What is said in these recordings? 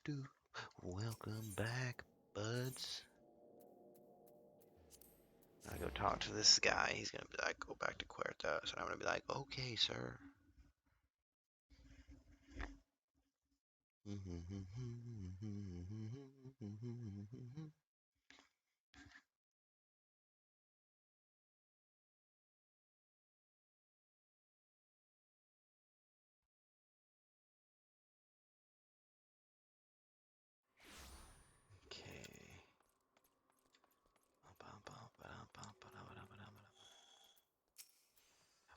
do. Welcome back, buds. I go talk to this guy. He's gonna be like, go back to Cuertas, and I'm gonna be like, okay, sir. Okay.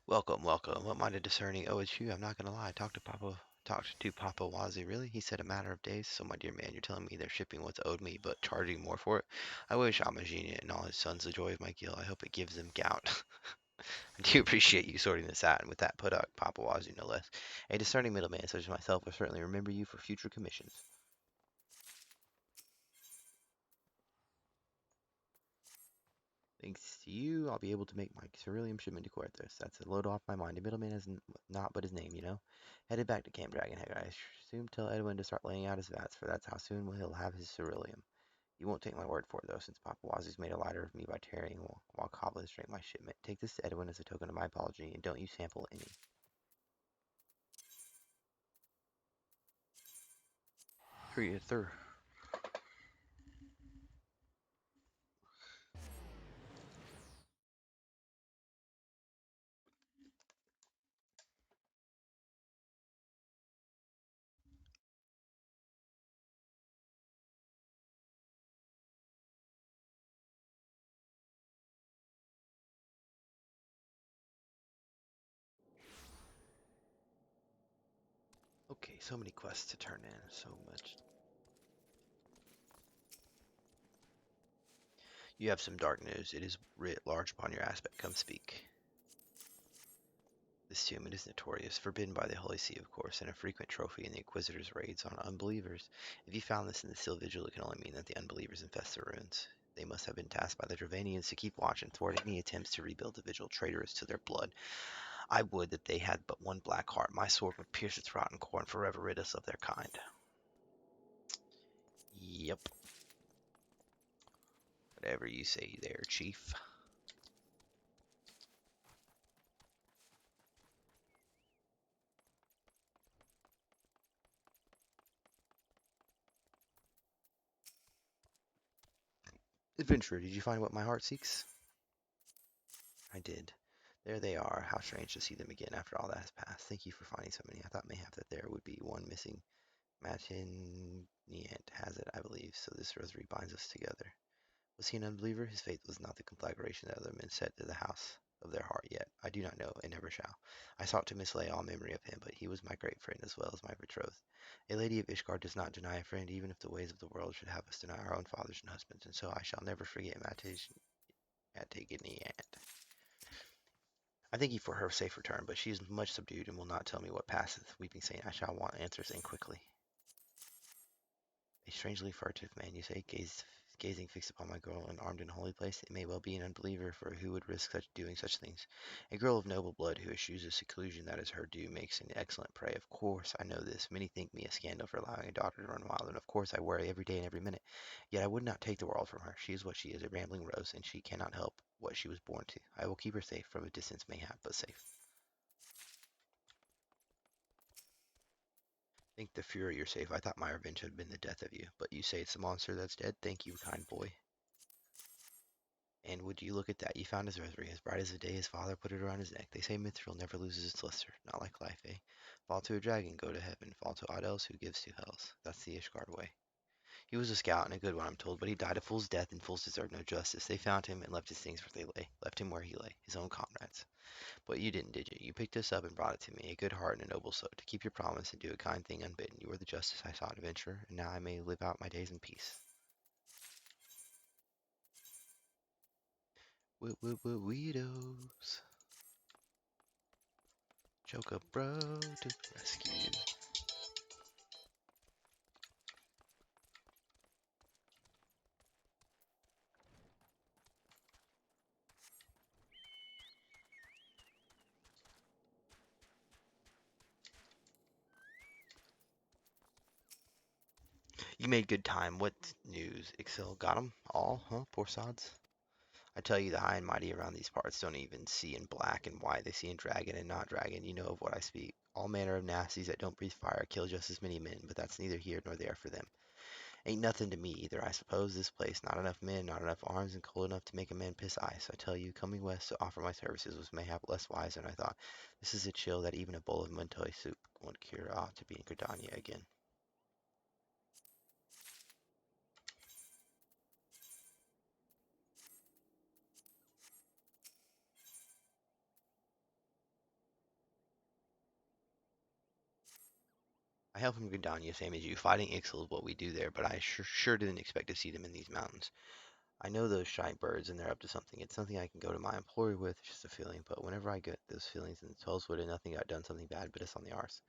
Welcome, welcome. What minded discerning? Oh, it's you. I'm not gonna lie. Talked to Papa Wazi. Really? He said a matter of days. So, my dear man, you're telling me they're shipping what's owed me, but charging more for it? I wish Amagina and all his sons the joy of my guild. I hope it gives them gout. I do appreciate you sorting this out, and with that put up, Papa Wazi no less. A discerning middleman such as myself will certainly remember you for future commissions. Thanks to you, I'll be able to make my cerulean shipment to Quarthos. That's a load off my mind. The middleman has not but his name, you know. Headed back to Camp Dragonhead, I assume tell Edwin to start laying out his vats, for that's how soon he'll have his ceruleum. You won't take my word for it, though, since Papa Wazi's made a lighter of me by tarrying while goblins drank my shipment. Take this to Edwin as a token of my apology, and don't you sample any. Through. Okay, so many quests to turn in, so much. You have some dark news. It is writ large upon your aspect. Come speak. This tomb, it is notorious, forbidden by the Holy See, of course, and a frequent trophy in the Inquisitor's raids on unbelievers. If you found this in the Stone Vigil, it can only mean that the unbelievers infest the ruins. They must have been tasked by the Draconians to keep watch and thwart any attempts to rebuild the Vigil, traitorous to their blood. I would that they had but one black heart. My sword would pierce its rotten core and forever rid us of their kind. Yep. Whatever you say there, Chief. Adventurer, did you find what my heart seeks? I did. There they are. How strange to see them again after all that has passed. Thank you for finding so many. I thought mayhap that there would be one missing. Matiniant has it, I believe, so this rosary binds us together. Was he an unbeliever? His faith was not the conflagration that other men set to the house of their heart yet. I do not know, and never shall. I sought to mislay all memory of him, but he was my great friend as well as my betrothed. A lady of Ishgard does not deny a friend, even if the ways of the world should have us deny our own fathers and husbands, and so I shall never forget Matiniant. I thank you for her safe return, but she is much subdued and will not tell me what passeth. Weeping Saint, I shall want answers and quickly. A strangely furtive man, you say, gazing fixed upon my girl and armed in a holy place. It may well be an unbeliever, for who would risk doing such things? A girl of noble blood who eschews the seclusion that is her due makes an excellent prey. Of course, I know this. Many think me a scandal for allowing a daughter to run wild, and of course I worry every day and every minute. Yet I would not take the world from her. She is what she is, a rambling rose, and she cannot help what she was born to. I will keep her safe, from a distance mayhap, but safe. Think the fury you're safe. I thought my revenge had been the death of you, but you say it's the monster that's dead? Thank you, kind boy. And would you look at that? You found his rosary, as bright as the day his father put it around his neck. They say mithril never loses its luster, not like life, eh? Fall to a dragon, go to heaven. Fall to aught else, who gives to hells. That's the Ishgard way. He was a scout and a good one, I'm told, but he died a fool's death, and fools deserve no justice. They found him and left his things where they lay. Left him where he lay, his own comrades. But you didn't, did you? You picked us up and brought it to me, a good heart and a noble soul, to keep your promise and do a kind thing unbidden. You were the justice I sought, adventurer, and now I may live out my days in peace. Widows. Joker bro to rescue. You made good time. What news? Ixil got 'em all, huh? Poor sods. I tell you, the high and mighty around these parts don't even see in black and white. They see in dragon and not dragon. You know of what I speak. All manner of nasties that don't breathe fire kill just as many men, but that's neither here nor there for them. Ain't nothing to me either, I suppose. This place, not enough men, not enough arms, and cold enough to make a man piss ice. I tell you, coming west to offer my services was mayhap less wise than I thought. This is a chill that even a bowl of Montoy soup won't cure. Ah, to be in Gridania again. I hail from Gridania, same as you. Fighting Ixal is what we do there, but I sure didn't expect to see them in these mountains. I know those shy birds, and they're up to something. It's something I can go to my employer with, just a feeling. But whenever I get those feelings in the Tullswood and nothing I've done something bad, but it's on the arse.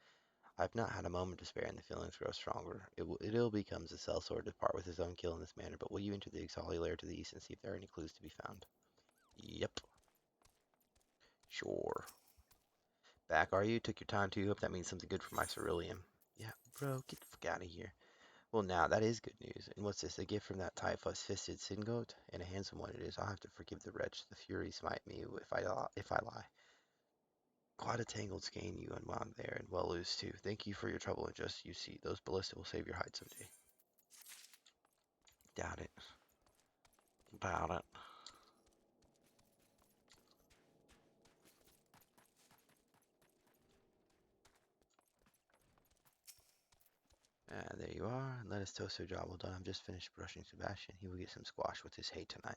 I've not had a moment to spare, and the feelings grow stronger. It ill becomes a sellsword to part with his own kill in this manner. But will you enter the Exali lair to the east and see if there are any clues to be found? Yep, sure. Back, are you? Took your time too. Hope that means something good for my ceruleum. Yeah, bro, get the fuck out of here. Well, now, that is good news. And what's this, a gift from that tight fist-fisted sin goat? And a handsome one it is. I'll have to forgive the wretch. The fury smite me if I lie. Quite a tangled skein you unwound there, and well loose too. Thank you for your trouble, and just you see, those ballista will save your hide someday. Doubt it. Doubt it. Ah, there you are. Let us toast your job well done. I've just finished brushing Sebastian. He will get some squash with his hay tonight.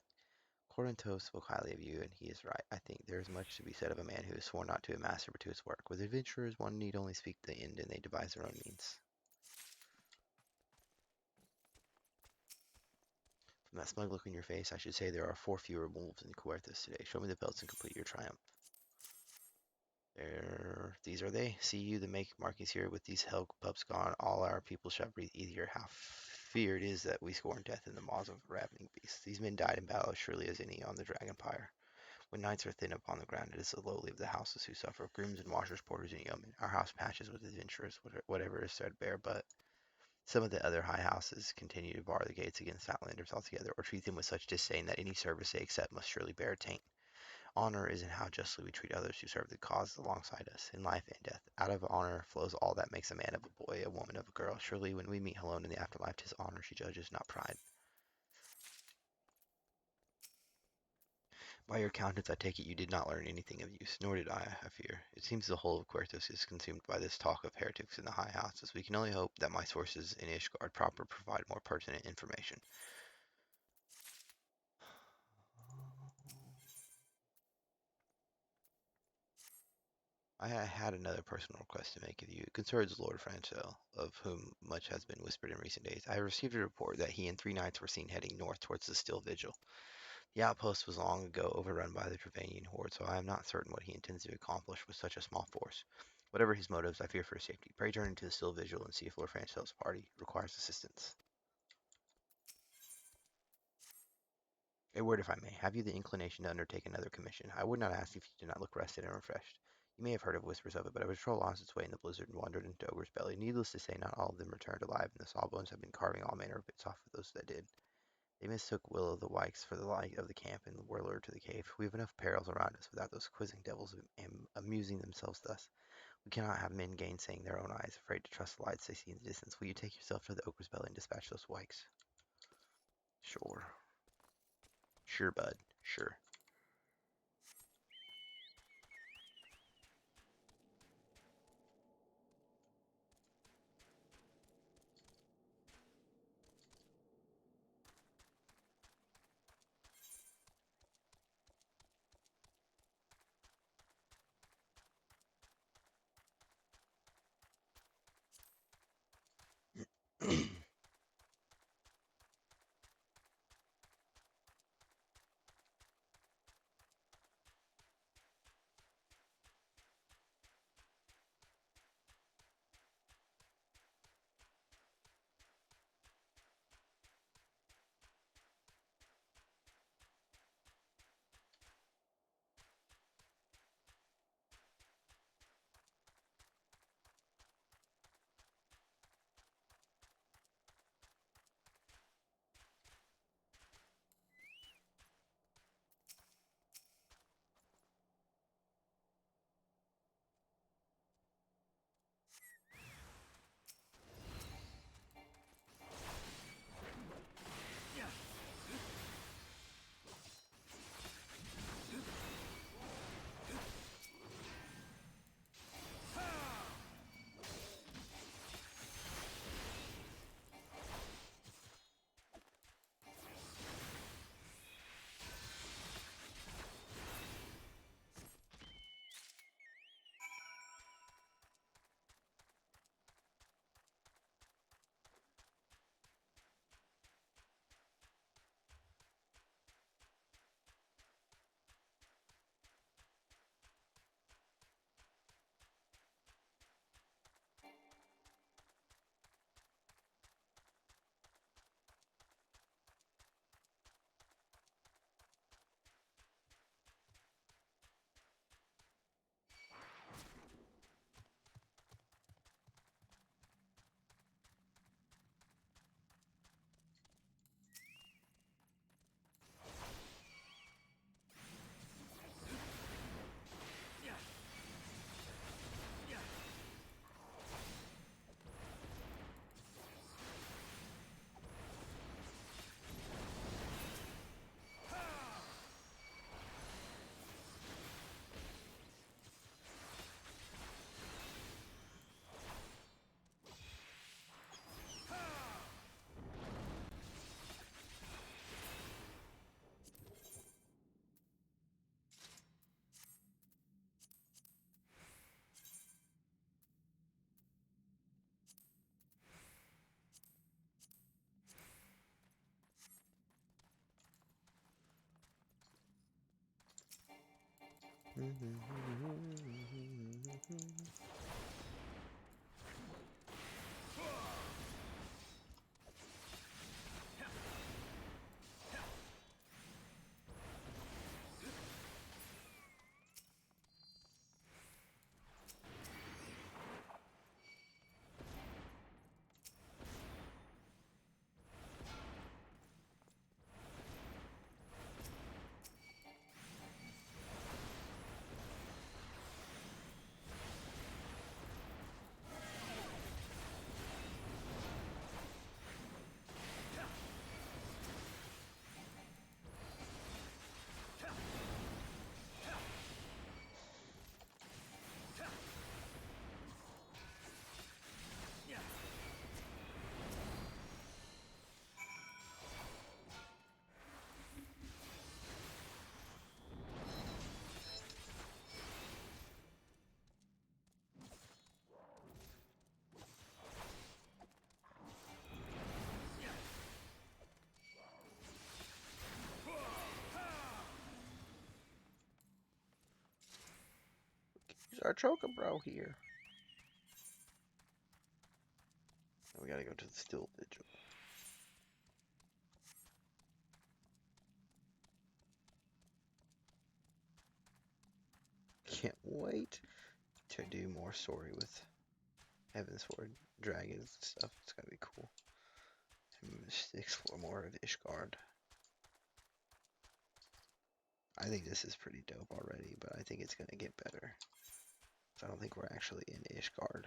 Corinto spoke highly of you, and he is right. I think there is much to be said of a man who is sworn not to a master but to his work. With adventurers, one need only speak the end, and they devise their own means. From that smug look in your face, I should say there are 4 fewer wolves in Cuerthas today. Show me the pelts and complete your triumph. There, these are they. See you, the make markings here. With these hell pups gone, all our people shall breathe easier. How feared is that we scorn death in the maws of ravening beasts. These men died in battle as surely as any on the dragon pyre. When knights are thin upon the ground, it is the lowly of the houses who suffer. Grooms and washers, porters and yeomen. Our house patches with adventurers, whatever is threadbare, but some of the other high houses continue to bar the gates against outlanders altogether, or treat them with such disdain that any service they accept must surely bear a taint. Honor is in how justly we treat others who serve the cause alongside us, in life and death. Out of honor flows all that makes a man of a boy, a woman of a girl. Surely when we meet alone in the afterlife, 'tis honor she judges, not pride. By your countenance, I take it you did not learn anything of use, nor did I fear. It seems the whole of Querthos is consumed by this talk of heretics in the high houses. We can only hope that my sources in Ishgard proper provide more pertinent information. I had another personal request to make of you. It concerns Lord Francel, of whom much has been whispered in recent days. I received a report that he and 3 knights were seen heading north towards the Still Vigil. The outpost was long ago overrun by the Draconian horde, so I am not certain what he intends to accomplish with such a small force. Whatever his motives, I fear for his safety. Pray turn into the Still Vigil and see if Lord Francel's party requires assistance. A word, if I may. Have you the inclination to undertake another commission? I would not ask if you did not look rested and refreshed. You may have heard of whispers of it, but a patrol lost its way in the blizzard and wandered into Ogre's Belly. Needless to say, not all of them returned alive, and the sawbones have been carving all manner of bits off of those that did. They mistook Will of the Wykes for the light of the camp and were lured to the cave. We have enough perils around us without those quizzing devils amusing themselves thus. We cannot have men gainsaying their own eyes, afraid to trust the lights they see in the distance. Will you take yourself to the Ogre's Belly and dispatch those Wykes? Sure. Sure, bud. Sure. Use our Chocobro here. We gotta go to the Stone Vigil. Can't wait to do more story with Heaven's Ward dragons and stuff. It's gonna be cool. And just explore more of Ishgard. I think this is pretty dope already, but I think it's gonna get better. So I don't think we're actually in Ishgard.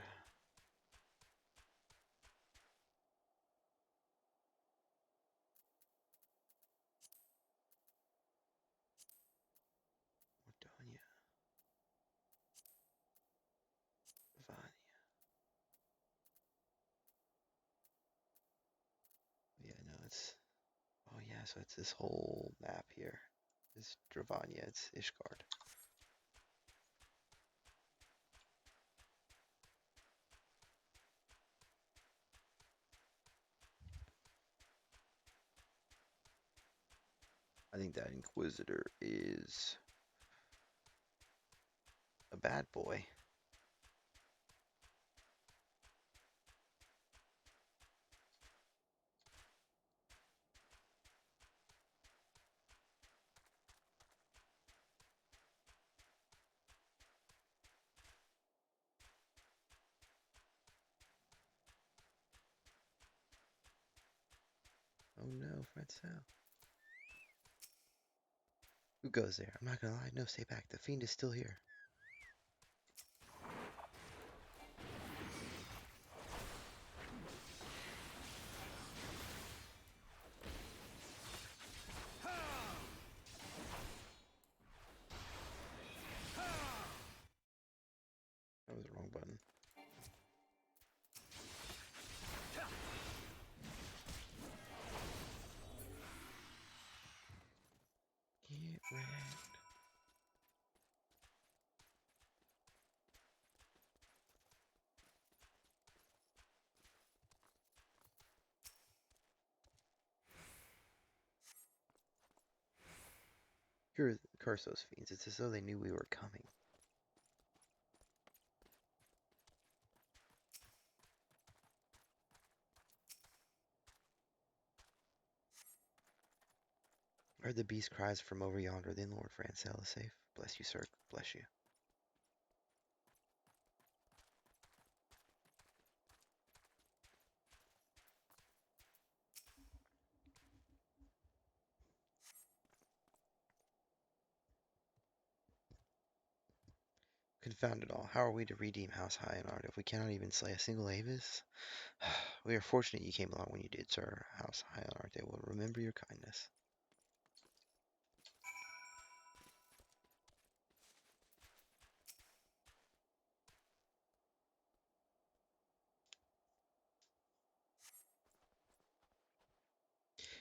Donya, Vanya. Yeah, no, it's. Oh yeah, so it's this whole map here. It's Dravanya, it's Ishgard. I think that Inquisitor is a bad boy. Oh no, Francois. Who goes there? I'm not gonna lie, no, stay back. The fiend is still here. That was the wrong button. Get wrecked. Curse those fiends. It's as though they knew we were coming. I heard the beast cries from over yonder. Then Lord Francel is safe. Bless you, sir. Bless you. Confound it all. How are we to redeem House High and Art if we cannot even slay a single Avis? We are fortunate you came along when you did, sir. House High and Art, they will remember your kindness.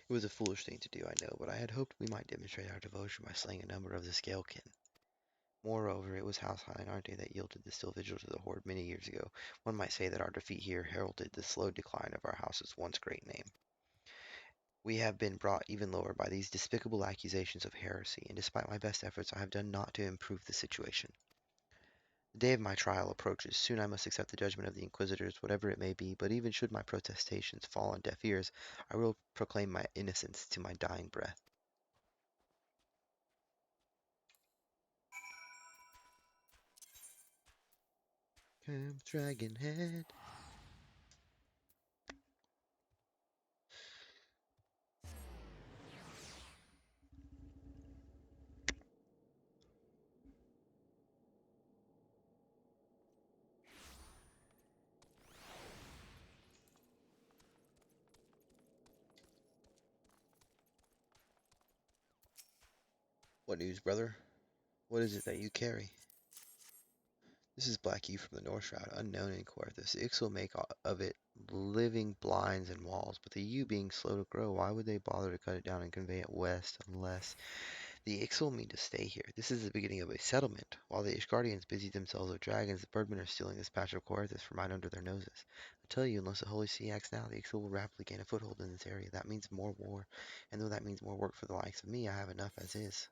It was a foolish thing to do, I know, but I had hoped we might demonstrate our devotion by slaying a number of the Scalekin. Moreover, it was House High and Arte that yielded the Stone Vigil to the Horde many years ago. One might say that our defeat here heralded the slow decline of our house's once great name. We have been brought even lower by these despicable accusations of heresy, and despite my best efforts, I have done naught to improve the situation. The day of my trial approaches. Soon I must accept the judgment of the Inquisitors, whatever it may be, but even should my protestations fall on deaf ears, I will proclaim my innocence to my dying breath. Camp Dragonhead. What news, brother? What is it that you carry? This is Black E from the North Shroud, unknown in Quarthus. The Ix will make of it living blinds and walls, but the U being slow to grow, why would they bother to cut it down and convey it west unless the Ix will mean to stay here? This is the beginning of a settlement. While the Ishgardians busy themselves with dragons, the Birdmen are stealing this patch of Quarthus from right under their noses. I tell you, unless the Holy See acts now, the Ix will rapidly gain a foothold in this area. That means more war, and though that means more work for the likes of me, I have enough as is.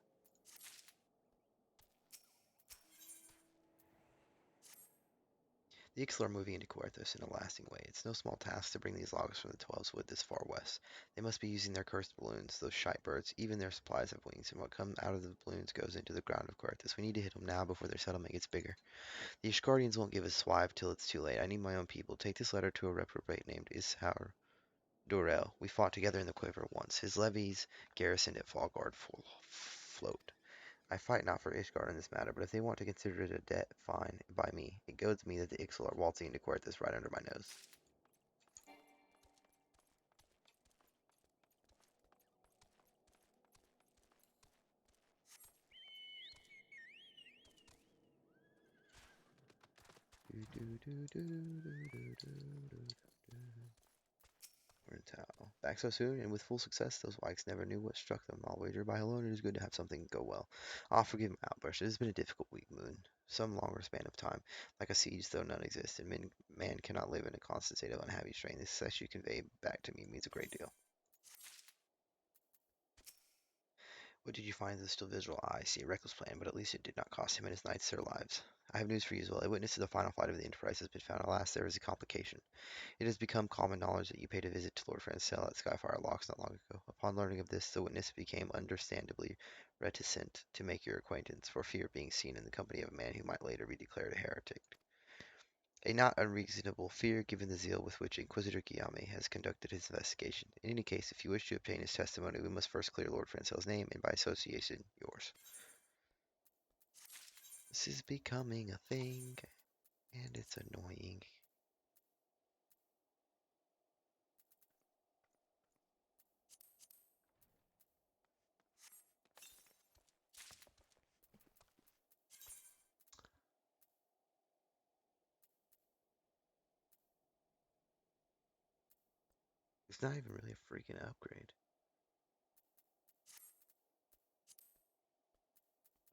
The Ixtal are moving into Quarthus in a lasting way. It's no small task to bring these logs from the Twelves Wood this far west. They must be using their cursed balloons, those shite birds. Even their supplies have wings, and what comes out of the balloons goes into the ground of Quarthus. We need to hit them now before their settlement gets bigger. The Ishgardians won't give us Swive till it's too late. I need my own people. Take this letter to a reprobate named Ishar Dorel. We fought together in the Quiver once. His levies garrisoned at Fallguard float. I fight not for Ishgard in this matter, but if they want to consider it a debt, fine, by me. It goads me that the Ixal are waltzing into Quarthus right under my nose. We're in town. Back so soon, and with full success, those Wykes never knew what struck them. I'll wager by alone it is good to have something go well. I'll forgive my outburst. It has been a difficult week, Moon. Some longer span of time. Like a siege, though none exist, and man cannot live in a constant state of unhappy strain. The success you convey back to me means a great deal. What did you find in the Stone Vigil? I see a reckless plan, but at least it did not cost him and his knights their lives. I have news for you as well. A witness to the final flight of the Enterprise has been found. Alas, there is a complication. It has become common knowledge that you paid a visit to Lord Francel at Skyfire Locks not long ago. Upon learning of this, the witness became understandably reticent to make your acquaintance, for fear of being seen in the company of a man who might later be declared a heretic. A not unreasonable fear, given the zeal with which Inquisitor Guillaume has conducted his investigation. In any case, if you wish to obtain his testimony, we must first clear Lord Francel's name, and by association, yours. This is becoming a thing, and it's annoying. It's not even really a freaking upgrade.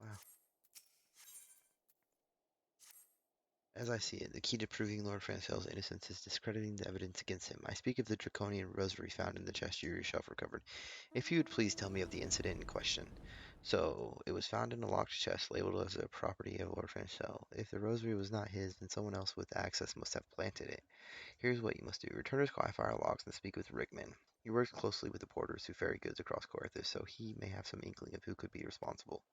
Wow. As I see it, the key to proving Lord Francel's innocence is discrediting the evidence against him. I speak of the Draconian Rosary found in the chest you yourself recovered. If you would please tell me of the incident in question. So, it was found in a locked chest labeled as a property of Lord Francel. If the rosary was not his, then someone else with access must have planted it. Here's what you must do. Return to Skyfire Locks and speak with Rickman. He works closely with the porters who ferry goods across Coerthus, so he may have some inkling of who could be responsible.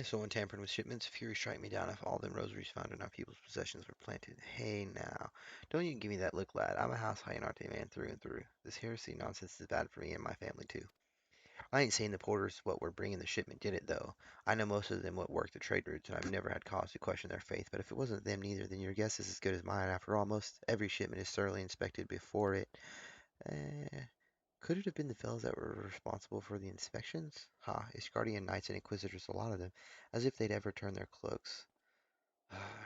Someone tampered with shipments. Fury strike me down if all them rosaries found in our people's possessions were planted. Hey now, don't you give me that look, lad. I'm a house Hyenarte man through and through. This heresy nonsense is bad for me and my family too. I ain't saying the porters what were bringing the shipment did it though. I know most of them what work the trade routes, and I've never had cause to question their faith. But if it wasn't them neither, then your guess is as good as mine. After all, most every shipment is thoroughly inspected before it. Eh, could it have been the fellows that were responsible for the inspections? Ha, Iscardian knights and inquisitors, a lot of them, as if they'd ever turn their cloaks.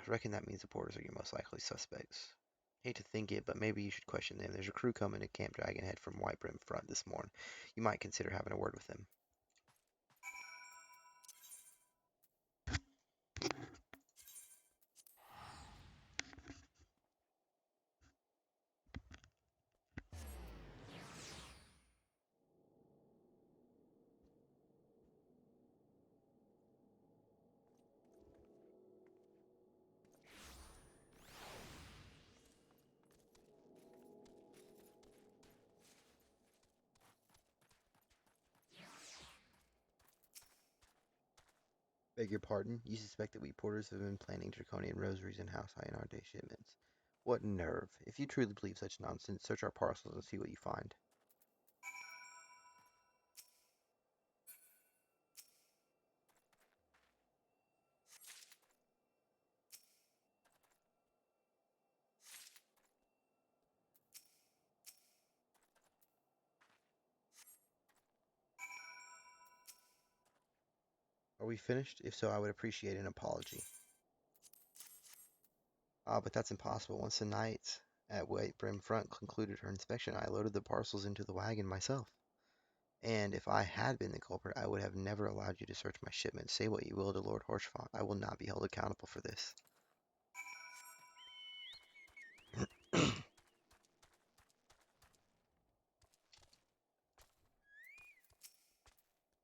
Reckon that means the porters are your most likely suspects. Hate to think it, but maybe you should question them. There's a crew coming to Camp Dragonhead from White Brim Front this morning. You might consider having a word with them. Beg your pardon? You suspect that we porters have been planting Draconian Rosaries and House High in our day shipments? What nerve! If you truly believe such nonsense, search our parcels and see what you find. Are we finished? If so, I would appreciate an apology. Ah, but that's impossible. Once the knight at White Brim Front concluded her inspection, I loaded the parcels into the wagon myself. And if I had been the culprit, I would have never allowed you to search my shipment. Say what you will to Lord Horchfont, I will not be held accountable for this.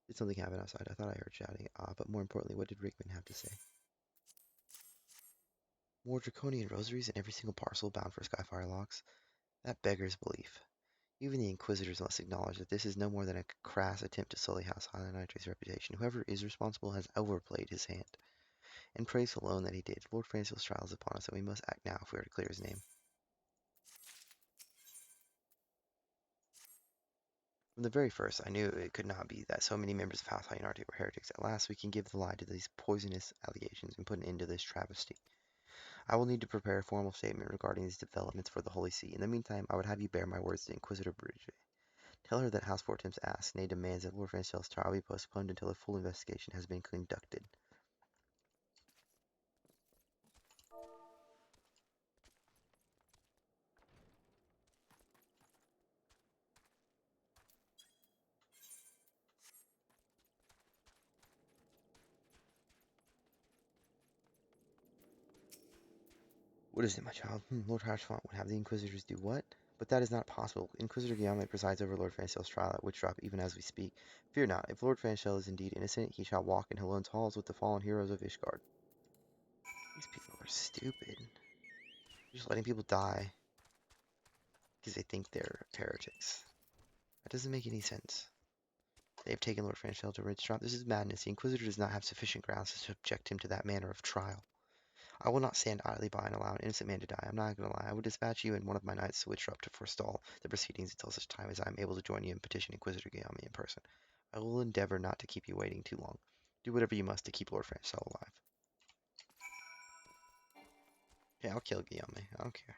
Did something happen outside? I thought I heard shouting. But more importantly, what did Rickman have to say? More draconian rosaries in every single parcel bound for Skyfire locks? That beggars belief. Even the Inquisitors must acknowledge that this is no more than a crass attempt to sully House Highland Nitre's reputation. Whoever is responsible has overplayed his hand, and praise alone that he did. Lord Francis' trial is upon us, and we must act now if we are to clear his name. From the very first, I knew it could not be that so many members of House Hynarte were heretics. At last, we can give the lie to these poisonous allegations and put an end to this travesty. I will need to prepare a formal statement regarding these developments for the Holy See. In the meantime, I would have you bear my words to Inquisitor Bridget. Tell her that House Fortemps asks, nay demands, that Lord Francel's trial be postponed until a full investigation has been conducted. What is it, my child? Lord Harshfont would have the Inquisitors do what? But that is not possible. Inquisitor Guillaume presides over Lord Francel's trial at Witchdrop even as we speak. Fear not, if Lord Francel is indeed innocent, he shall walk in Halone's halls with the fallen heroes of Ishgard. These people are stupid. Just letting people die because they think they're heretics. That doesn't make any sense. They have taken Lord Franchel to Ridgetrop. This is madness. The Inquisitor does not have sufficient grounds to subject him to that manner of trial. I will not stand idly by and allow an innocent man to die. I'm not going to lie. I would dispatch you and one of my knights to Ridgetrop to forestall the proceedings until such time as I am able to join you and petition Inquisitor Guillaume in person. I will endeavor not to keep you waiting too long. Do whatever you must to keep Lord Franchel alive. Yeah, I'll kill Guillaume. I don't care.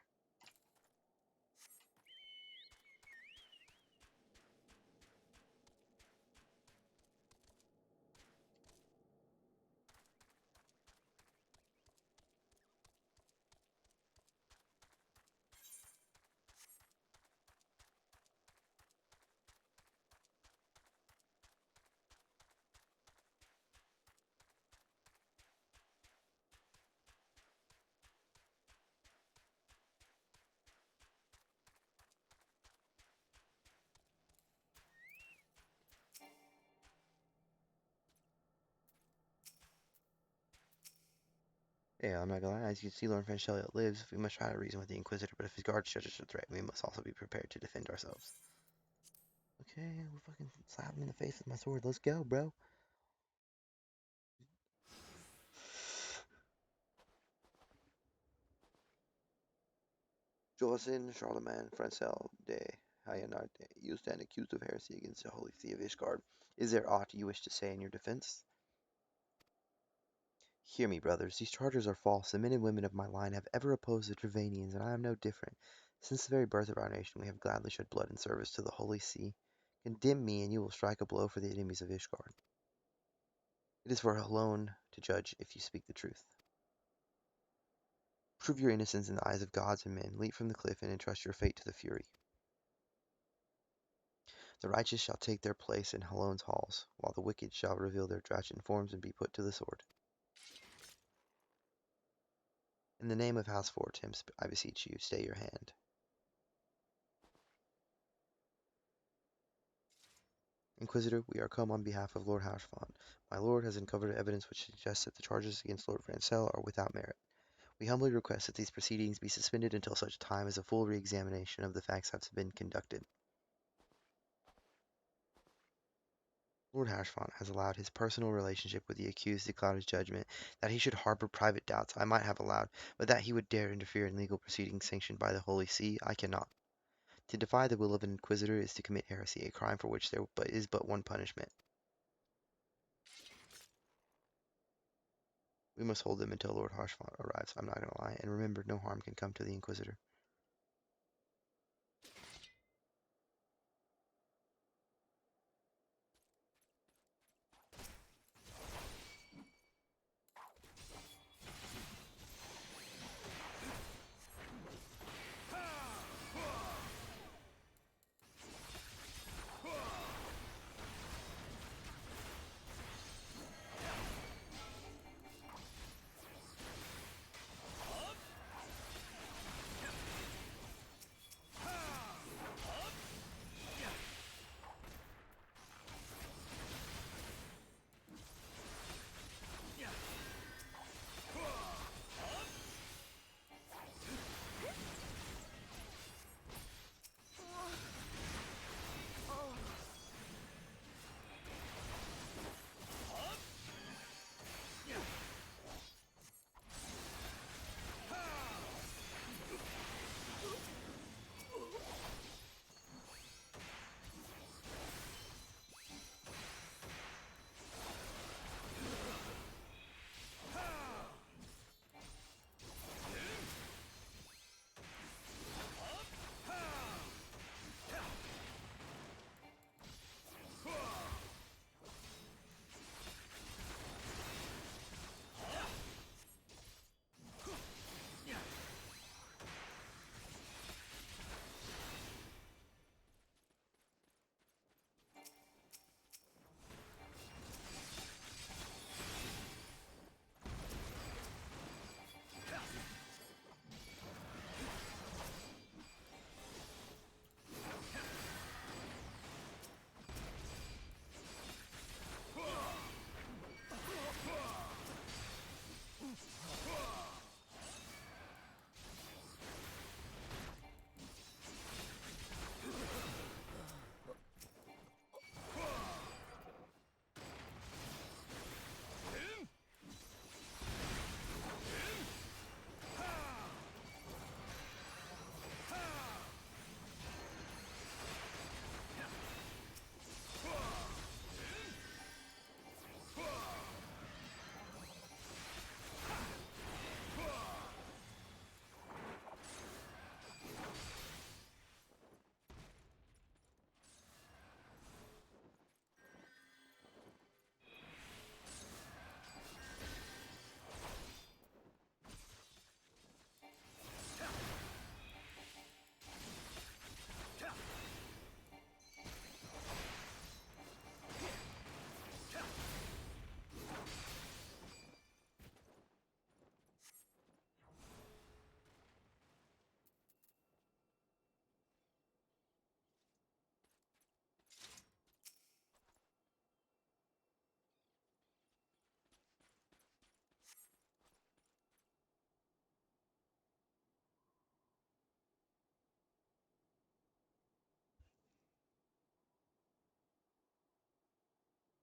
Yeah, I'm not gonna lie. As you can see, Lord Franchel lives. We must try to reason with the Inquisitor, but if his guards judge us a threat, we must also be prepared to defend ourselves. Okay, we'll fucking slap him in the face with my sword. Let's go, bro. Jolison, Charlemagne, Francel de Hyonarte, you stand accused of heresy against the Holy See of Ishgard. Is there aught you wish to say in your defense? Hear me, brothers. These charges are false. The men and women of my line have ever opposed the Dravanians, and I am no different. Since the very birth of our nation, we have gladly shed blood in service to the Holy See. Condemn me, and you will strike a blow for the enemies of Ishgard. It is for alone to judge if you speak the truth. Prove your innocence in the eyes of gods and men. Leap from the cliff and entrust your fate to the Fury. The righteous shall take their place in Halone's halls, while the wicked shall reveal their Drachen forms and be put to the sword. In the name of House Fortem, I beseech you, stay your hand. Inquisitor, we are come on behalf of Lord Hausfont. My lord has uncovered evidence which suggests that the charges against Lord Francel are without merit. We humbly request that these proceedings be suspended until such time as a full re-examination of the facts has been conducted. Lord Hausfont has allowed his personal relationship with the accused to cloud his judgment. That he should harbor private doubts I might have allowed, but that he would dare interfere in legal proceedings sanctioned by the Holy See, I cannot. To defy the will of an inquisitor is to commit heresy, a crime for which there is but one punishment. We must hold them until Lord Hausfont arrives, I'm not going to lie, and remember, no harm can come to the Inquisitor.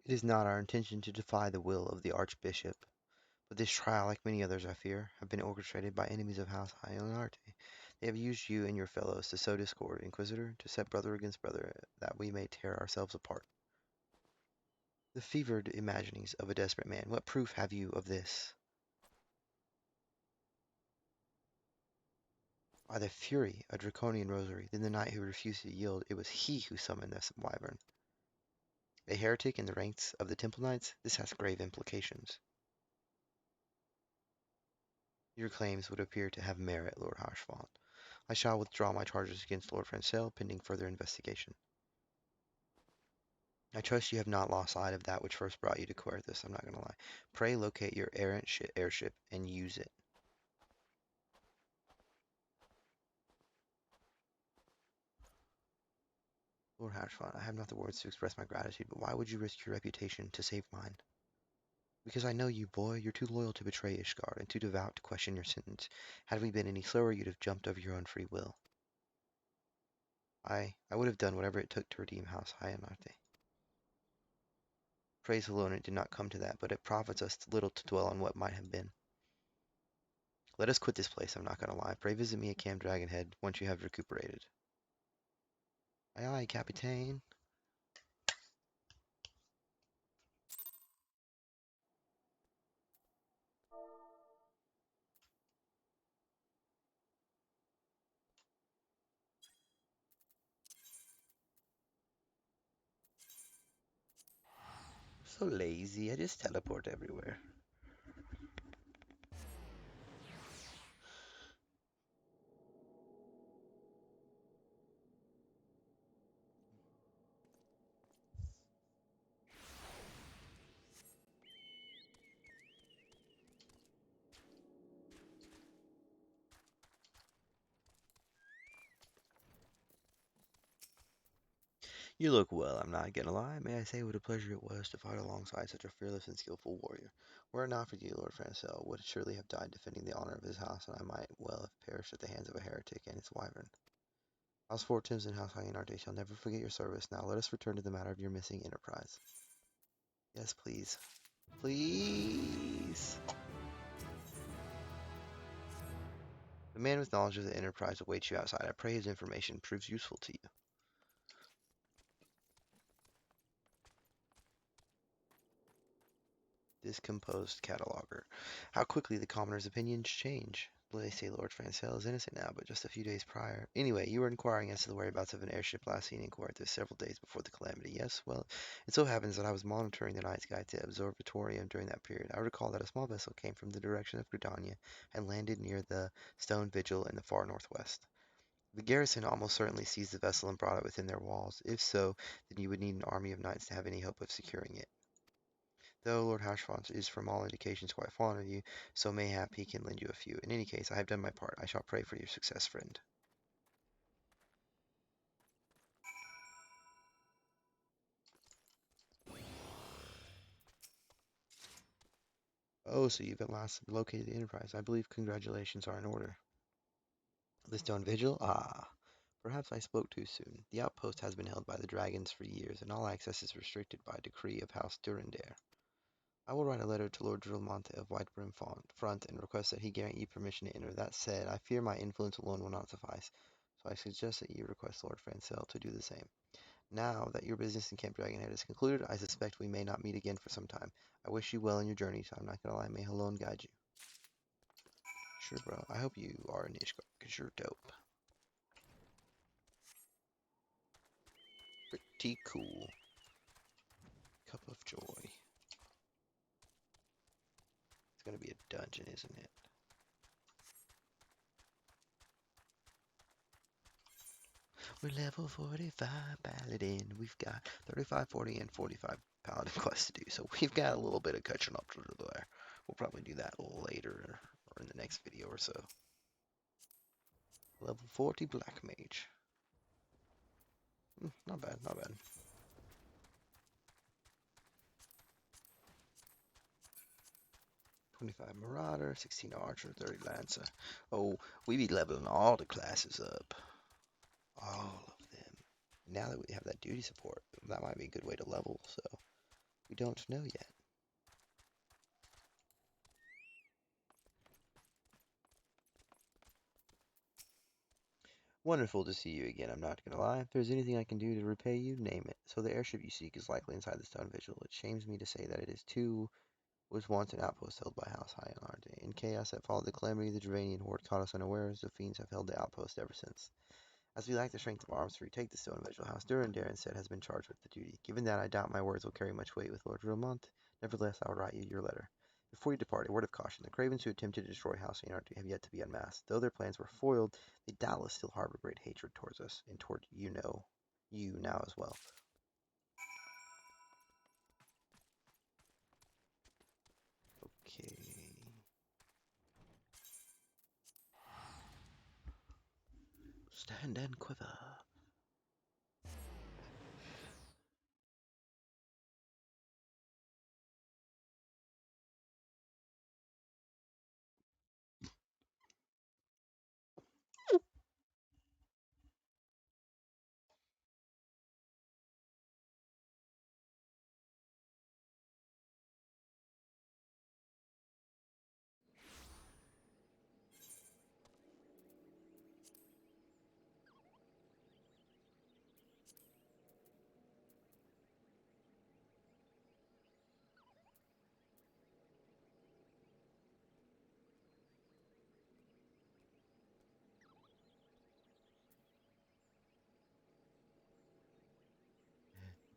It is not our intention to defy the will of the Archbishop, but this trial, like many others I fear, have been orchestrated by enemies of House Hyonarte. They have used you and your fellows to sow discord, Inquisitor, to set brother against brother, that we may tear ourselves apart. The fevered imaginings of a desperate man. What proof have you of this? By the fury of Draconian Rosary, then the knight who refused to yield, it was he who summoned this wyvern. A heretic in the ranks of the Temple Knights? This has grave implications. Your claims would appear to have merit, Lord Harshfont. I shall withdraw my charges against Lord Francel, pending further investigation. I trust you have not lost sight of that which first brought you to Coerthas, I'm not going to lie. Pray locate your errant airship and use it. Lord Harshfont, I have not the words to express my gratitude, but why would you risk your reputation to save mine? Because I know you, boy. You're too loyal to betray Ishgard, and too devout to question your sentence. Had we been any slower, you'd have jumped of your own free will. I would have done whatever it took to redeem House Hyonarte. Praise alone, it did not come to that, but it profits us little to dwell on what might have been. Let us quit this place, I'm not going to lie. Pray visit me at Camp Dragonhead once you have recuperated. Aye aye, Capitaine. So lazy, I just teleport everywhere. You look well, I'm not gonna lie. May I say what a pleasure it was to fight alongside such a fearless and skillful warrior. Were it not for you, Lord Francel would surely have died defending the honor of his house, and I might well have perished at the hands of a heretic and its wyvern. House Fortins and House Hyonarte shall never forget your service. Now let us return to the matter of your missing enterprise. Yes, please. Please! The man with knowledge of the enterprise awaits you outside. I pray his information proves useful to you. Discomposed cataloger. How quickly the commoner's opinions change. They say Lord Francel is innocent now, but just a few days prior. Anyway, you were inquiring as to the whereabouts of an airship last seen in Coerthas several days before the calamity. Yes, well, it so happens that I was monitoring the night sky to Observatorium during that period. I recall that a small vessel came from the direction of Gridania and landed near the Stone Vigil in the far northwest. The garrison almost certainly seized the vessel and brought it within their walls. If so, then you would need an army of knights to have any hope of securing it. Though Lord Hashfont is from all indications quite fond of you, so mayhap he can lend you a few. In any case, I have done my part. I shall pray for your success, friend. Oh, so you've at last located the Enterprise. I believe congratulations are in order. The Stone Vigil? Ah, perhaps I spoke too soon. The outpost has been held by the dragons for years, and all access is restricted by decree of House Durandare. I will write a letter to Lord Drillmonte of Whitebrim Front and request that he grant you permission to enter. That said, I fear my influence alone will not suffice, so I suggest that you request Lord Francel to do the same. Now that your business in Camp Dragonhead is concluded, I suspect we may not meet again for some time. I wish you well in your journey, so I'm not gonna lie, may Halone guide you. Sure, bro. I hope you are an Ishgard, because you're dope. Pretty cool. Cup of Joy. It's gonna be a dungeon, isn't it? We're level 45 Paladin. We've got 35, 40, and 45 Paladin quests to do, so we've got a little bit of catching up to do there. We'll probably do that later or in the next video or so. Level 40 Black Mage. Not bad, not bad. 25 Marauder, 16 Archer, 30 Lancer. Oh, we be leveling all the classes up. All of them. Now that we have that duty support, that might be a good way to level, so we don't know yet. Wonderful to see you again, I'm not gonna lie. If there's anything I can do to repay you, name it. So the airship you seek is likely inside the Stone Vigil. It shames me to say that it is too was once an outpost held by House High and Arte. In chaos that followed the calamity, the Draconian horde caught us unawares. The fiends have held the outpost ever since. As we lack the strength of arms to retake the Stone Vigil, House Durandar instead has been charged with the duty. Given that, I doubt my words will carry much weight with Lord Romont. Nevertheless, I will write you your letter. Before you depart, a word of caution. The cravens who attempted to destroy House Anarchy have yet to be unmasked. Though their plans were foiled, they doubtless still harbor great hatred towards us, and toward you now as well. Okay. Stand and quiver.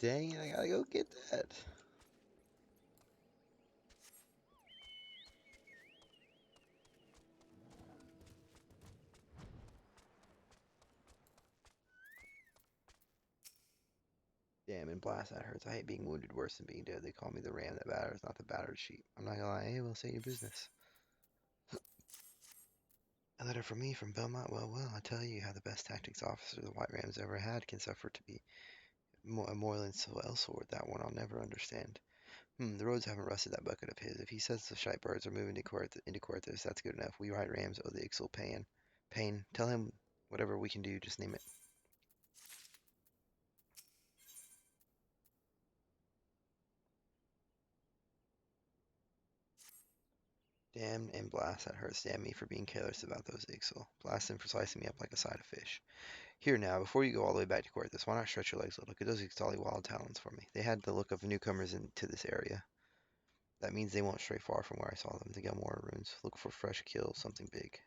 Dang it, I gotta go get that. Damn, and blast, that hurts. I hate being wounded worse than being dead. They call me the ram that batters, not the battered sheep. I'm not gonna lie, hey, well, say your business. A letter from me from Belmont? Well, I tell you, you have the best tactics officer the White Rams ever had can suffer to be a Moylan Sword. That one I'll never understand. The roads haven't rusted that bucket of his. If he says the shite birds are moving into Quartus, that's good enough. We White Rams owe the Ixal pain. Pain. Tell him whatever we can do, just name it. Damn and blast, that hurts. Damn me for being careless about those Ixal. Blast them for slicing me up like a side of fish. Here now, before you go all the way back to Quartus, why not stretch your legs a little? Look at those Ixali wild talons for me. They had the look of newcomers into this area. That means they won't stray far from where I saw them. The Gelmora runes. Look for fresh kills, something big.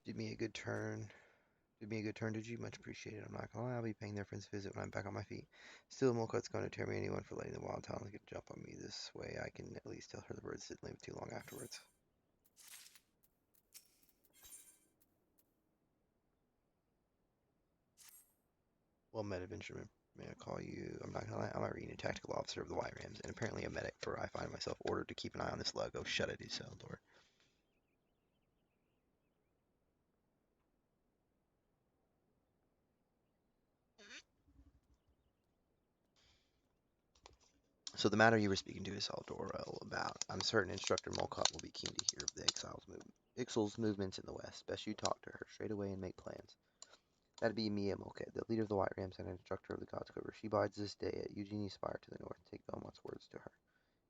Did me a good turn. Did me a good turn, did you? Much appreciated. I'm not gonna lie, I'll be paying their friends a visit when I'm back on my feet. Still, Molcut's going to tear me anyone for letting the wild talons get a jump on me. This way I can at least tell her the birds didn't live too long afterwards. Well met, adventureman. May I call you? I'm not gonna lie, I'm a reading tactical officer of the White Rams, and apparently a medic, for I find myself ordered to keep an eye on this lug. Oh, shut it, Isildur. So the matter you were speaking to Isildur about, I'm certain Instructor Molcut will be keen to hear of the Ixal's movements in the west. Best you talk to her straight away and make plans. That'd be Mia Molket, the leader of the White Rams and instructor of the Gods Quiver. She bides this day at Eugenie Spire to the north. Take Belmont's words to her.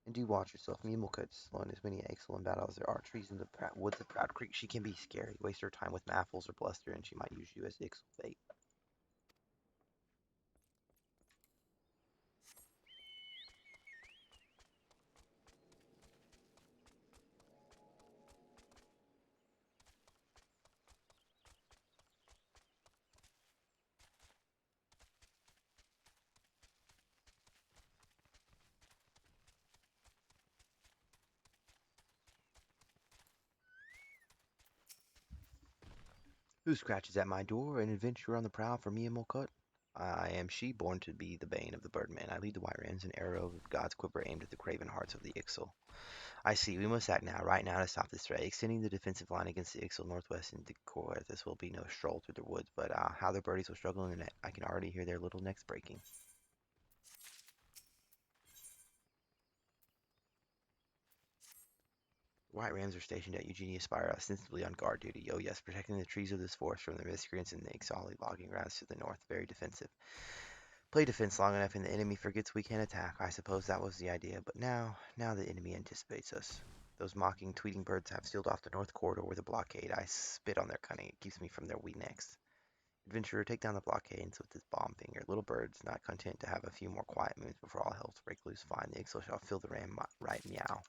And do watch yourself. Me and Mulcut's slowing as many Ixal in battle as there are trees in the woods of Proud Creek. She can be scary. Waste her time with Maffles or Bluster, and she might use you as Ixal bait. Who scratches at my door? An adventurer on the prowl for me and Mulcut? I am she, born to be the bane of the birdman. I lead the white rams, an arrow of God's quiver aimed at the craven hearts of the Ixal. I see. We must act now, right now, to stop this threat. Extending the defensive line against the Ixal northwest into Kor. This will be no stroll through the woods, but how the birdies will struggle in the net. I can already hear their little necks breaking. White rams are stationed at Eugenia Spire, ostensibly on guard duty. Oh yes, protecting the trees of this forest from the miscreants in the Ixali logging grounds to the north. Very defensive. Play defense long enough and the enemy forgets we can attack. I suppose that was the idea, but now the enemy anticipates us. Those mocking, tweeting birds have sealed off the north corridor with a blockade. I spit on their cunning. It keeps me from their wee necks. Adventurer, take down the blockades with this bomb finger. Little birds, not content to have a few more quiet moons before all hell break loose, find the Ixal shall fill the ram right meow.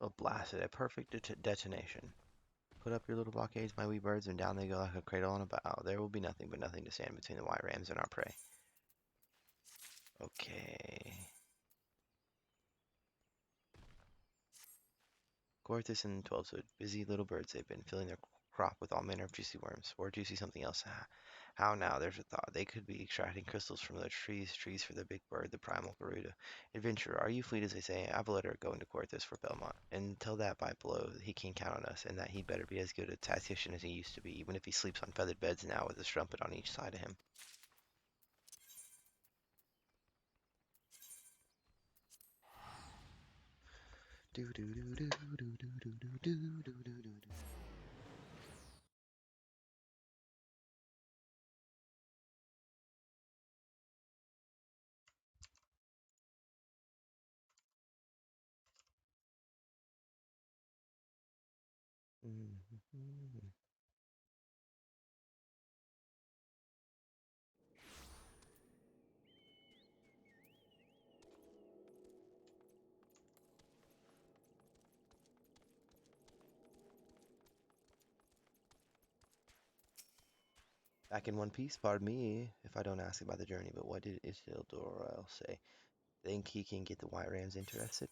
Oh, blast it, a perfect detonation. Put up your little blockades, my wee birds, and down they go like a cradle on a bough. There will be nothing but nothing to stand between the white rams and our prey. Okay. Gorthus and Twelvefoot, busy little birds, they've been filling their crop with all manner of juicy worms, or juicy something else. How now, there's a thought. They could be extracting crystals from the trees for the big bird, the primal Garuda. Adventurer, are you fleet as they say? I've let her go into Gorthus for Belmont, and tell that by blow he can count on us, and that he better be as good a tactician as he used to be, even if he sleeps on feathered beds now with a strumpet on each side of him. Do do do do do do do do do do do do. Back in one piece, pardon me if I don't ask about the journey, but what did Isildur say? Think he can get the White Rams interested?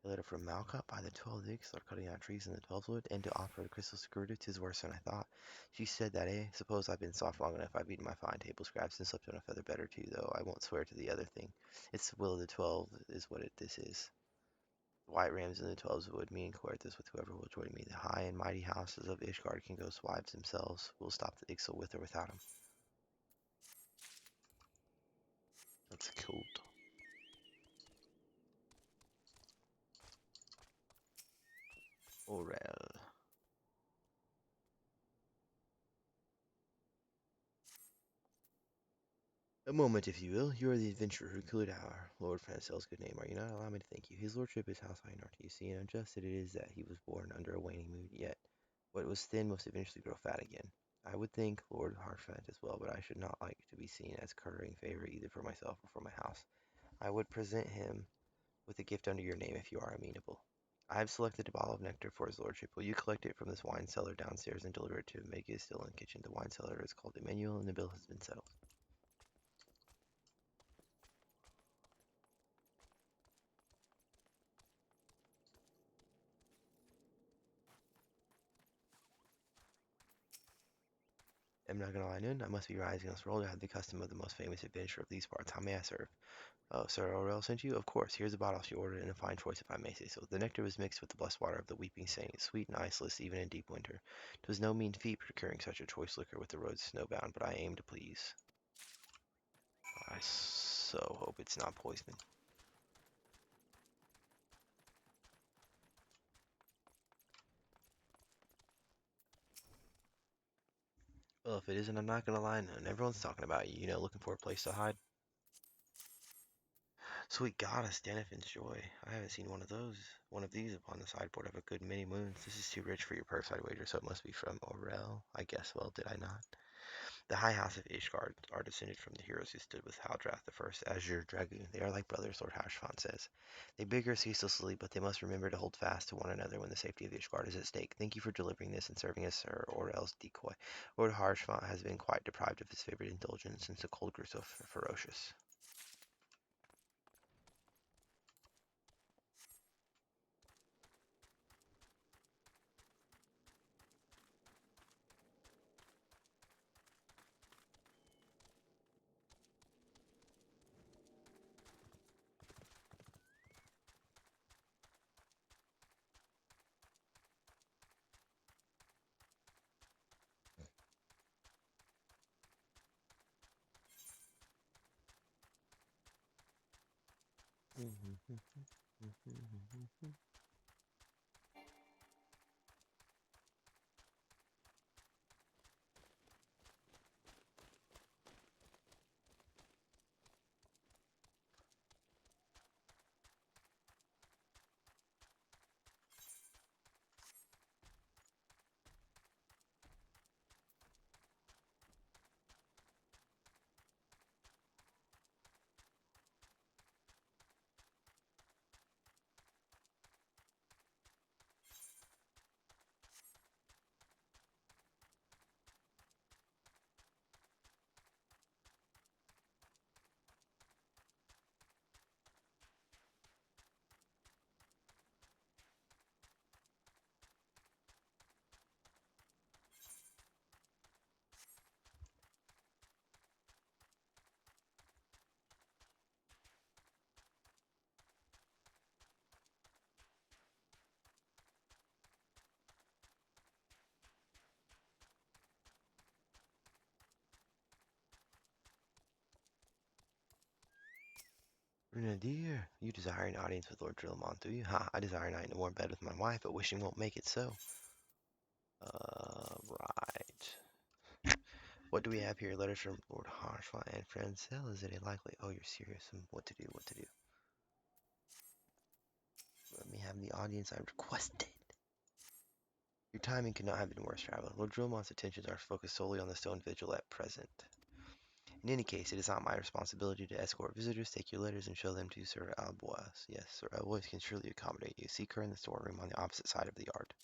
A letter from Malkuth by the 12 Dicks are cutting out trees in the 12 wood, and to offer the crystals to Gerda, 'tis worse than I thought. She said that, eh? Suppose I've been soft long enough, I've eaten my fine table scraps and slept on a feather better too, though I won't swear to the other thing. It's the will of the 12 is what this is. The White Rams and the 12's wood, me and Coerthus with whoever will join me. The high and mighty houses of Ishgard can go wives themselves. We'll stop the Ixal with or without 'em. That's cool. Orel. A moment, if you will. You are the adventurer who killed our Lord Francel's good name, are you not? Allow me to thank you. His lordship is house high north. You see, and unjust it is that he was born under a waning mood, yet what was thin must eventually grow fat again. I would thank Lord Harfant as well, but I should not like to be seen as currying favor either for myself or for my house. I would present him with a gift under your name if you are amenable. I have selected a bottle of nectar for his lordship. Will you collect it from this wine cellar downstairs and deliver it to Mega's still in the kitchen? The wine cellar is called Emmanuel, and the bill has been settled. I'm not gonna lie, Nun. I must be rising on this roll. I have the custom of the most famous adventurer of these parts. How may I serve? Oh, Sir Aurel sent you? Of course. Here's a bottle she ordered, and a fine choice, if I may say so. The nectar was mixed with the blessed water of the weeping saint, sweet and iceless even in deep winter. 'Twas no mean feat procuring such a choice liquor with the roads snowbound, but I aim to please. I so hope it's not poison. Well, if it isn't, I'm not gonna lie, Nun. Everyone's talking about you, looking for a place to hide. Sweet goddess, Denifin's joy. I haven't seen one of these upon the sideboard of a good many moons. This is too rich for your purse, I'd wager, so it must be from Aurel. I guess, well, did I not? The high house of Ishgard are descended from the heroes who stood with Haldrath the First, Azure Dragoon. They are like brothers, Lord Hashfont says. They bicker ceaselessly, but they must remember to hold fast to one another when the safety of Ishgard is at stake. Thank you for delivering this and serving as Sir Aurel's decoy. Lord Hashfont has been quite deprived of his favorite indulgence since the cold grew so ferocious. Grenadier, you desire an audience with Lord Drillamont, do you? Ha, I desire a night in a warm bed with my wife, but wishing won't make it so. Right. What do we have here? Letters from Lord Harshfont and Francel. Is it a likely? Oh, you're serious. What to do? What to do? Let me have the audience I requested. Your timing could not have been worse, traveler. Lord Drillmont's attentions are focused solely on the Stone Vigil at present. In any case, it is not my responsibility to escort visitors, take your letters, and show them to Sir Albois. Yes, Sir Albois can surely accommodate you. Seek her in the storeroom on the opposite side of the yard.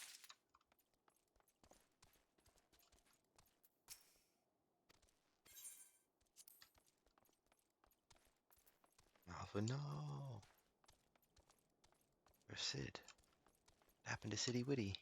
Alpha, no. Where's Sid? What happened to Siddy Witty?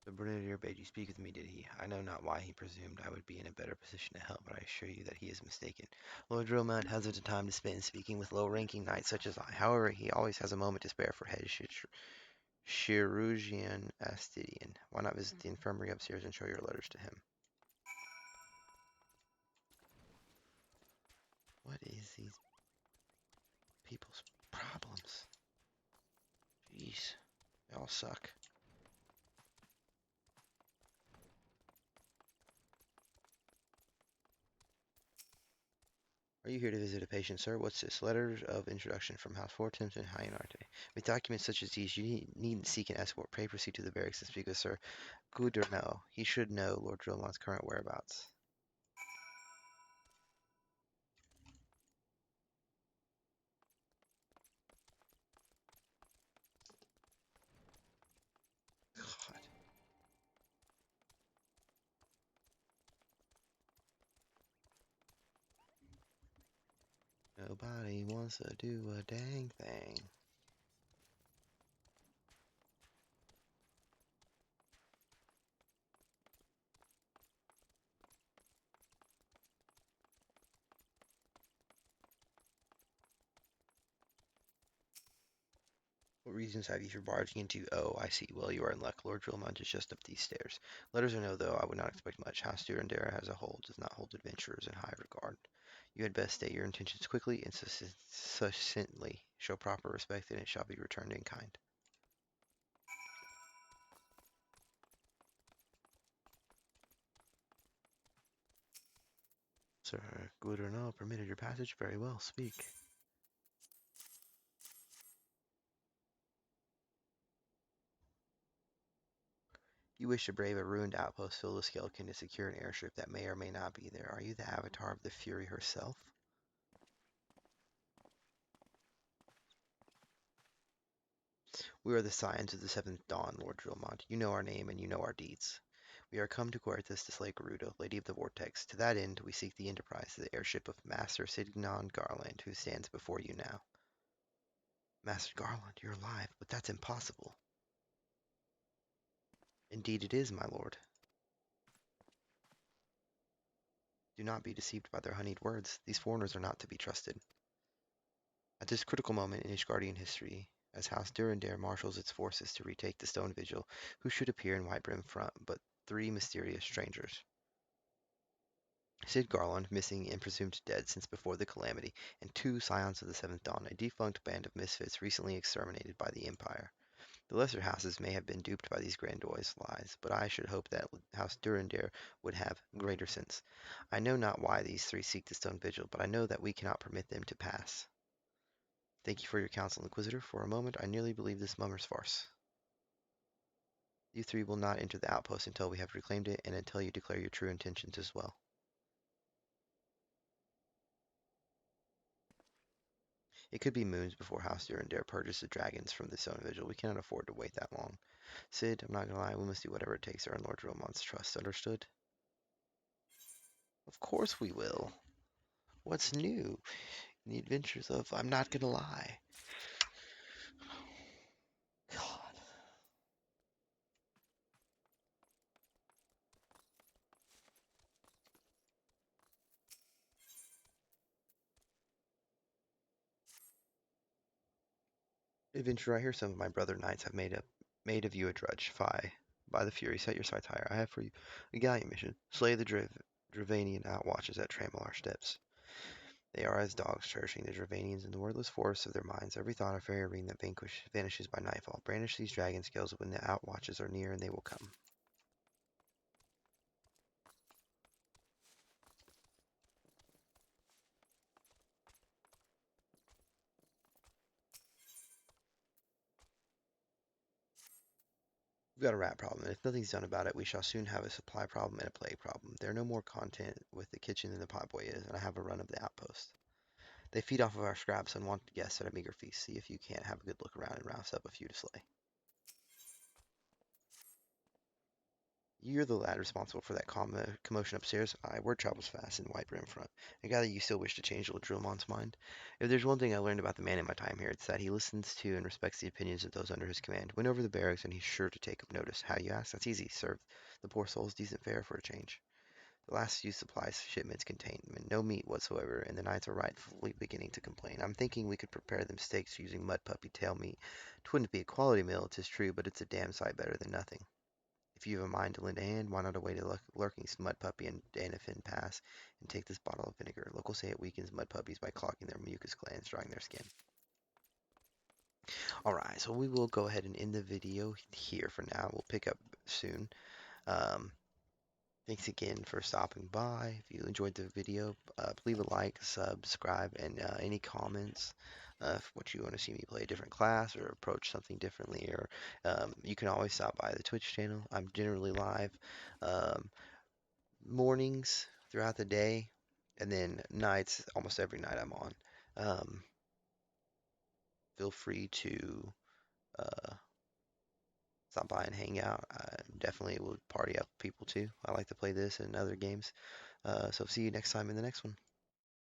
The Brigadier bade you speak with me, did he? I know not why he presumed I would be in a better position to help, but I assure you that he is mistaken. Lord Drillmount hasn't the time to spend speaking with low-ranking knights such as I. However, he always has a moment to spare for head Chirurgian Astidian. Why not visit the infirmary upstairs and show your letters to him? What is these people's problems? Jeez, they all suck. Are you here to visit a patient, sir? What's this? Letters of introduction from House 4 Timson Hyanarte. With documents such as these, you needn't seek an escort. Pray proceed to the barracks and speak with Sir Gouderneau. He should know Lord Drillmont's current whereabouts. God. Nobody wants to do a dang thing. What reasons have you for barging into? Oh, I see. Well, you are in luck. Lord Drillmont is just up these stairs. Letters or no, though, I would not expect much. House Durandera as a whole does not hold adventurers in high regard. You had best state your intentions quickly and succinctly. Show proper respect, and it shall be returned in kind. Sir Gouderneau permitted your passage. Very well. Speak. You wish to brave a ruined outpost filled with skeleton to secure an airship that may or may not be there. Are you the avatar of the Fury herself? We are the Scions of the Seventh Dawn, Lord Drillmont. You know our name and you know our deeds. We are come to Quertus to slay Gerudo, Lady of the Vortex. To that end, we seek the Enterprise, the airship of Master Signon Garland, who stands before you now. Master Garland, you're alive, but that's impossible. Indeed it is, my lord. Do not be deceived by their honeyed words. These foreigners are not to be trusted. At this critical moment in Ishgardian history, as House Durandare marshals its forces to retake the Stone Vigil, who should appear in Whitebrim front but three mysterious strangers. Sid Garland, missing and presumed dead since before the Calamity, and two Scions of the Seventh Dawn, a defunct band of misfits recently exterminated by the Empire. The lesser houses may have been duped by these grandiose lies, but I should hope that House Durandare would have greater sense. I know not why these three seek the Stone Vigil, but I know that we cannot permit them to pass. Thank you for your counsel, Inquisitor. For a moment, I nearly believed this mummer's farce. You three will not enter the outpost until we have reclaimed it, and until you declare your true intentions as well. It could be moons before House Durandare purges the dragons from the Stone Vigil. We cannot afford to wait that long. Sid, I'm not gonna lie, we must do whatever it takes to earn Lord Drillmont's trust. Understood? Of course we will. What's new? In the adventures of I'm not gonna lie. God. Adventurer, I hear some of my brother knights have made of you a drudge. Fie. By the Fury, set your sights higher. I have for you a gallant mission. Slay the Dravanian outwatches at Tramelar steps. They are as dogs, cherishing the Dravanians in the wordless forests of their minds. Every thought of fairy ring that vanishes by nightfall. Brandish these dragon scales when the outwatches are near, and they will come. We've got a rat problem, and if nothing's done about it, we shall soon have a supply problem and a plague problem. There are no more content with the kitchen than the potboy is, and I have a run of the outpost. They feed off of our scraps and want guests at a meager feast. See if you can't have a good look around and rouse up a few to slay. You're the lad responsible for that commotion upstairs. Word travels fast in Whitebrim front. I gather you still wish to change Lord Drillmont's mind. If there's one thing I learned about the man in my time here, it's that he listens to and respects the opinions of those under his command. Win over the barracks, and he's sure to take notice. How, you ask? That's easy. Serve the poor souls decent fare for a change. The last few supplies shipments contained no meat whatsoever, and the knights are rightfully beginning to complain. I'm thinking we could prepare them steaks using mud puppy tail meat. It wouldn't be a quality meal, 'tis true, but it's a damn sight better than nothing. If you have a mind to lend a hand, why not away to lurking mud puppy and Danafin Pass and take this bottle of vinegar? Locals say it weakens mud puppies by clogging their mucus glands, drying their skin. Alright, so we will go ahead and end the video here for now. We'll pick up soon. Um, Thanks again for stopping by. If you enjoyed the video, leave a like, subscribe, and any comments what you want to see me play a different class or approach something differently. Or you can always stop by the Twitch channel. I'm generally live um, mornings throughout the day, and then nights. Almost every night I'm on. Um, Feel free to uh, stop by and hang out. I definitely would party up with people too. I like to play this and other games. So see you next time in the next one.